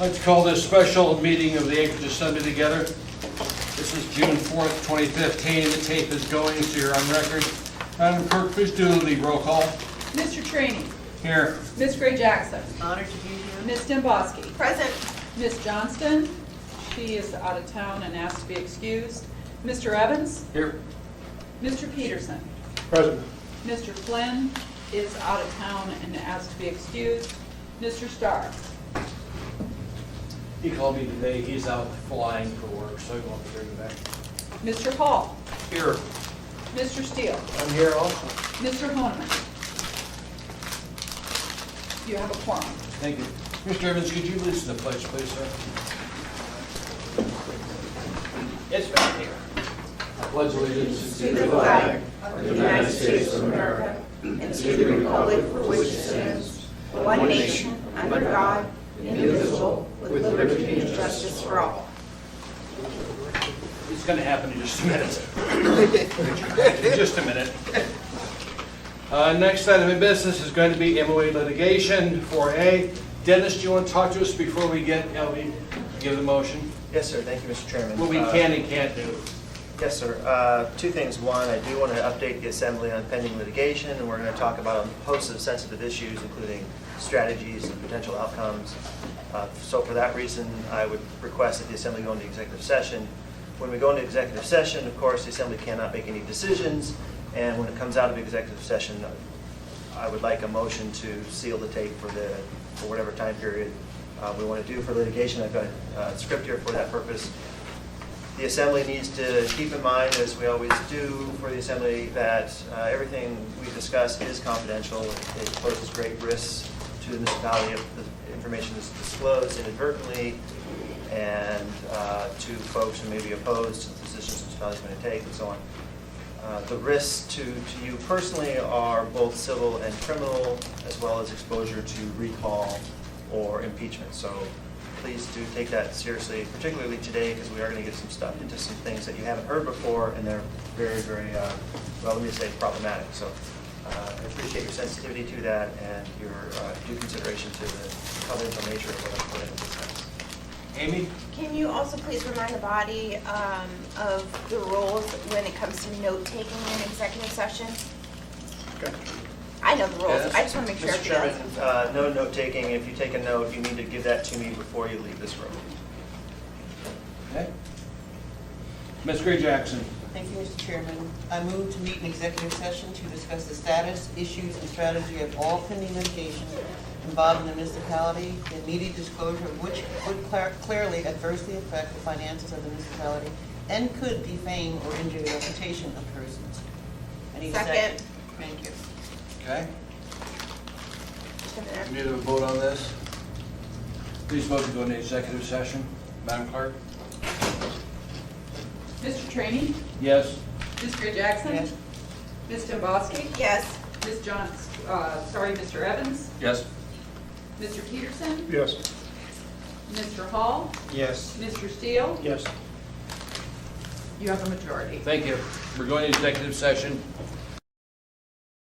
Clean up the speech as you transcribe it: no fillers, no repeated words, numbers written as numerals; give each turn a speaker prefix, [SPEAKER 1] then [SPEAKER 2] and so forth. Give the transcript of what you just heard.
[SPEAKER 1] Let's call this special meeting of the Acreage Assembly together. This is June 4th, 2015. The tape is going, so you're on record. Madam Clerk, please do the roll call.
[SPEAKER 2] Mr. Trainee.
[SPEAKER 1] Here.
[SPEAKER 2] Ms. Gray Jackson.
[SPEAKER 3] Honored to be here.
[SPEAKER 2] Ms. Demboski.
[SPEAKER 4] Present.
[SPEAKER 2] Ms. Johnston. She is out of town and asked to be excused. Mr. Evans.
[SPEAKER 1] Here.
[SPEAKER 2] Mr. Peterson.
[SPEAKER 1] Present.
[SPEAKER 2] Mr. Flynn is out of town and asked to be excused. Mr. Starr.
[SPEAKER 1] He called me today. He's out flying for work, so he won't be here today.
[SPEAKER 2] Mr. Hall.
[SPEAKER 1] Here.
[SPEAKER 2] Mr. Steele.
[SPEAKER 1] I'm here also.
[SPEAKER 2] Mr. Honeman. You have a quorum.
[SPEAKER 1] Thank you. Mr. Evans, could you lead us to the pledge, please, sir? It's back here. I pledge allegiance
[SPEAKER 4] To the flag of the United States of America and to the republic for which it stands, one nation, under God, indivisible, with liberty and justice for all.
[SPEAKER 1] It's going to happen in just a minute. In just a minute. Next item of business is going to be MOA litigation 4A. Dennis, do you want to talk to us before we give the motion?
[SPEAKER 5] Yes, sir. Thank you, Mr. Chairman.
[SPEAKER 1] What we can and can't do.
[SPEAKER 5] Yes, sir. Two things. One, I do want to update the Assembly on pending litigation, and we're going to talk about a host of sensitive issues, including strategies and potential outcomes. So for that reason, I would request that the Assembly go into executive session. When we go into executive session, of course, the Assembly cannot make any decisions, and when it comes out of executive session, I would like a motion to seal the tape for whatever time period we want to do for litigation. I've got a script here for that purpose. The Assembly needs to keep in mind, as we always do for the Assembly, that everything we discuss is confidential. It poses great risks to the municipality if the information is disclosed inadvertently, and to folks who may be opposed to the positions the municipality is going to take, and so on. The risks to you personally are both civil and criminal, as well as exposure to recall or impeachment. So please do take that seriously, particularly today, because we are going to get some stuff into some things that you haven't heard before, and they're very, very, well, let me say problematic. So I appreciate your sensitivity to that and your due consideration to the confidential nature of what I'm putting in this text.
[SPEAKER 1] Amy?
[SPEAKER 4] Can you also please remind the body of the rules when it comes to note-taking in executive session?
[SPEAKER 5] Okay.
[SPEAKER 4] I know the rules.
[SPEAKER 1] Yes.
[SPEAKER 4] I just want to make sure
[SPEAKER 5] Mr.
[SPEAKER 4] everybody
[SPEAKER 5] Chairman, no note-taking. If you take a note, you need to give that to me before you leave this room.
[SPEAKER 1] Okay. Ms. Gray Jackson?
[SPEAKER 3] Thank you, Mr. Chairman. I move to meet in executive session to discuss the status, issues, and strategy of all pending litigation involving the municipality, the immediate disclosure of which would clearly adversely affect the finances of the municipality and could defame or injure the reputation of persons. I need a second. Thank you.
[SPEAKER 1] Okay.
[SPEAKER 4] have.
[SPEAKER 1] We need a vote on this. Please vote to go into executive session. Madam Clerk?
[SPEAKER 2] Mr. Trainee.
[SPEAKER 1] Yes.
[SPEAKER 2] Ms. Gray Jackson.
[SPEAKER 3] Yes.
[SPEAKER 2] Ms. Demboski.
[SPEAKER 4] Yes.
[SPEAKER 2] Ms. Mr. Evans.
[SPEAKER 1] Yes.
[SPEAKER 2] Mr. Peterson.
[SPEAKER 6] Yes.
[SPEAKER 2] Mr. Hall.
[SPEAKER 6] Yes.
[SPEAKER 2] Mr. Steele.
[SPEAKER 6] Yes.
[SPEAKER 2] You have a majority.
[SPEAKER 1] Thank you. We're going to executive session.